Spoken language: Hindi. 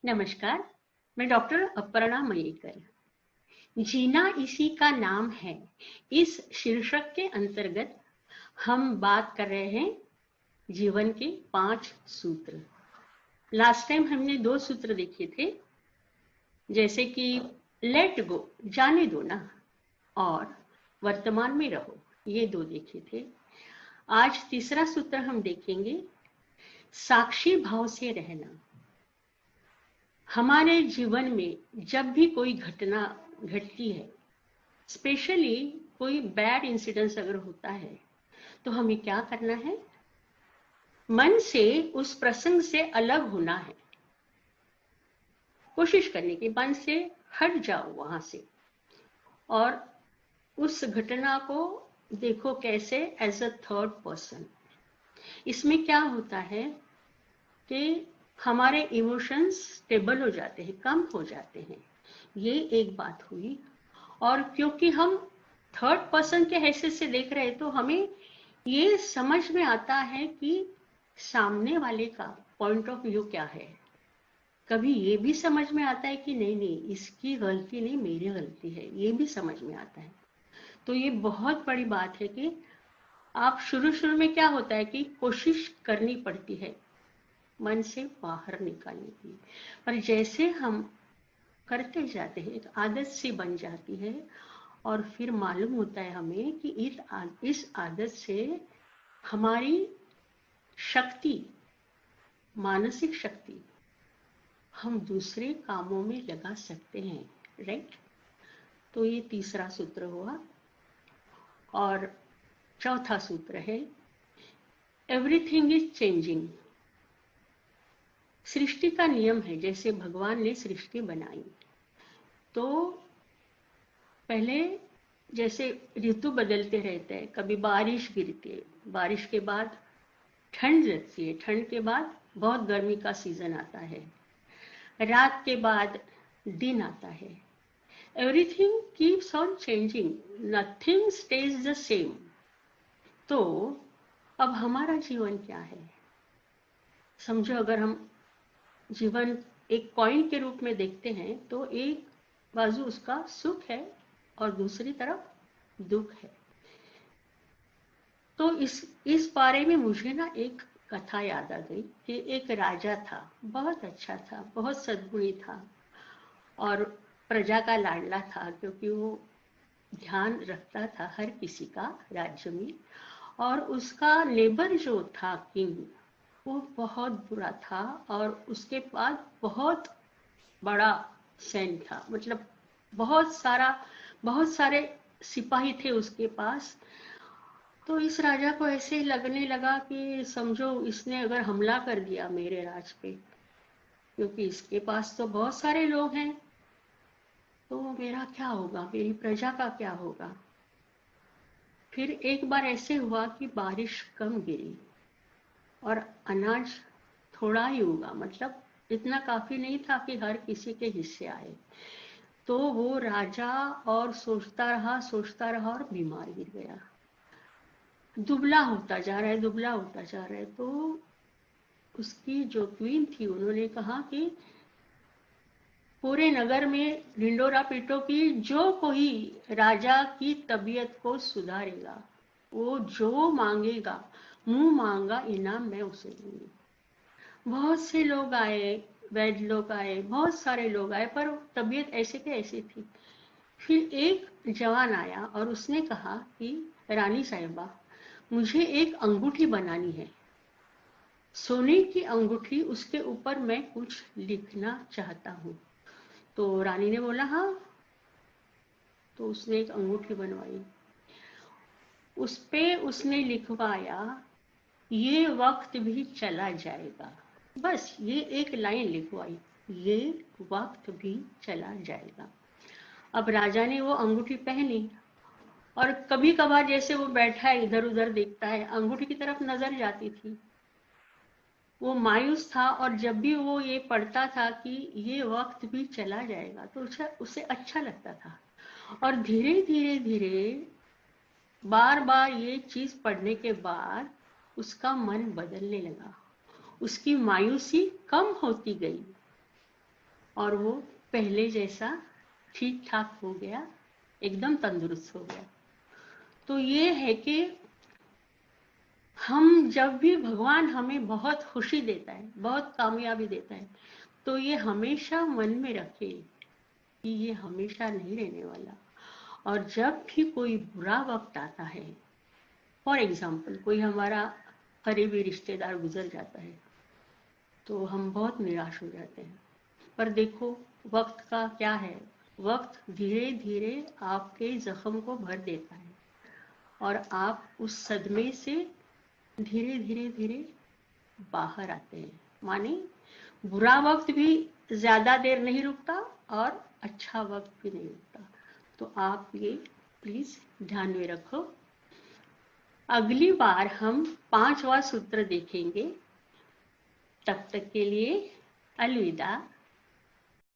नमस्कार, मैं डॉक्टर अपर्णा मयेकर। जीना इसी का नाम है। इस शीर्षक के अंतर्गत हम बात कर रहे हैं जीवन के 5 सूत्र। लास्ट टाइम हमने 2 सूत्र देखे थे, जैसे कि लेट गो, जाने दो ना, और वर्तमान में रहो, ये 2 देखे थे। आज तीसरा सूत्र हम देखेंगे, साक्षी भाव से रहना। हमारे जीवन में जब भी कोई घटना घटती है, स्पेशली कोई बैड इंसिडेंस अगर होता है, तो हमें क्या करना है? मन से उस प्रसंग से अलग होना है। कोशिश करने की मन से हट जाओ वहां से और उस घटना को देखो कैसे एज अ थर्ड पर्सन। इसमें क्या होता है कि हमारे इमोशंस स्टेबल हो जाते हैं, कम हो जाते हैं। ये एक बात हुई। और क्योंकि हम थर्ड पर्सन के हैसियत से देख रहे हैं, तो हमें ये समझ में आता है कि सामने वाले का पॉइंट ऑफ व्यू क्या है। कभी ये भी समझ में आता है कि नहीं नहीं, इसकी गलती नहीं, मेरी गलती है, ये भी समझ में आता है। तो ये बहुत बड़ी बात है कि आप शुरू शुरू में क्या होता है कि कोशिश करनी पड़ती है मन से बाहर निकालने की, पर जैसे हम करते जाते हैं एक आदत सी बन जाती है। और फिर मालूम होता है हमें कि इस आदत से हमारी शक्ति, मानसिक शक्ति हम दूसरे कामों में लगा सकते हैं, राइट। तो ये तीसरा सूत्र हुआ। और चौथा सूत्र है, एवरीथिंग इज चेंजिंग। सृष्टि का नियम है, जैसे भगवान ने सृष्टि बनाई, तो पहले जैसे ऋतु बदलते रहते हैं, कभी बारिश गिरती है, बारिश के बाद ठंड लगती है, ठंड के बाद बहुत गर्मी का सीजन आता है, रात के बाद दिन आता है। Everything keeps on changing, nothing stage the same. तो अब हमारा जीवन क्या है? समझो, अगर हम जीवन एक कॉइन के रूप में देखते हैं, तो एक बाजू उसका सुख है और दूसरी तरफ दुख है। तो इस बारे में मुझे ना एक कथा याद आ गई कि एक राजा था, बहुत अच्छा था, बहुत सद्गुणी था और प्रजा का लाडला था, क्योंकि वो ध्यान रखता था हर किसी का राज्य में। और उसका नेबर जो था किंग, वो बहुत बुरा था और उसके पास बहुत बड़ा सैन्य था, मतलब बहुत सारे सिपाही थे उसके पास। तो इस राजा को ऐसे लगने लगा कि समझो इसने अगर हमला कर दिया मेरे राज पे, क्योंकि इसके पास तो बहुत सारे लोग हैं, तो मेरा क्या होगा, मेरी प्रजा का क्या होगा। फिर एक बार ऐसे हुआ कि बारिश कम गिरी और अनाज थोड़ा ही उगा, मतलब इतना काफी नहीं था कि हर किसी के हिस्से आए। तो वो राजा और सोचता रहा और बीमार गिर गया, दुबला होता जा रहा है, दुबला होता जा रहा है। तो उसकी जो क्वीन थी, उन्होंने कहा कि पूरे नगर में ढिंडोरा पीटो कि जो कोई राजा की तबीयत को सुधारेगा, वो जो मांगेगा, मुंह मांगा इनाम मैं उसे दूंगी। बहुत से लोग आए, वैद्य लोग आए, बहुत सारे लोग आए, पर तबीयत ऐसे के ऐसी थी। फिर एक जवान आया और उसने कहा कि रानी साहिबा, मुझे एक अंगूठी बनानी है, सोने की अंगूठी, उसके ऊपर मैं कुछ लिखना चाहता हूँ। तो रानी ने बोला हाँ। तो उसने एक अंगूठी बनवाई, उस पे उसने लिखवाया, ये वक्त भी चला जाएगा। बस ये एक लाइन लिखवाई, ये वक्त भी चला जाएगा। अब राजा ने वो अंगूठी पहनी और कभी कभार जैसे वो बैठा है इधर उधर देखता है, अंगूठी की तरफ नजर जाती थी। वो मायूस था और जब भी वो ये पढ़ता था कि ये वक्त भी चला जाएगा, तो उसे अच्छा लगता था। और धीरे धीरे धीरे बार बार ये चीज पढ़ने के बाद उसका मन बदलने लगा, उसकी मायूसी कम होती गई। और वो पहले जैसा ठीक ठाक हो गया, एकदम तंदुरुस्त हो गया। तो ये है कि हम जब भी भगवान हमें बहुत खुशी देता है, बहुत कामयाबी देता है, तो ये हमेशा मन में रखे कि ये हमेशा नहीं रहने वाला। और जब भी कोई बुरा वक्त आता है, फॉर एग्जाम्पल कोई हमारा करीबी रिश्तेदार गुजर जाता है, तो हम बहुत निराश हो जाते हैं। पर देखो, वक्त का क्या है, वक्त धीरे धीरे आपके जख्म को भर देता है और आप उस सदमे से धीरे धीरे धीरे बाहर आते हैं। माने बुरा वक्त भी ज्यादा देर नहीं रुकता और अच्छा वक्त भी नहीं रुकता। तो आप ये प्लीज ध्यान में रखो। अगली बार हम 5वां सूत्र देखेंगे। तब तक के लिए अलविदा।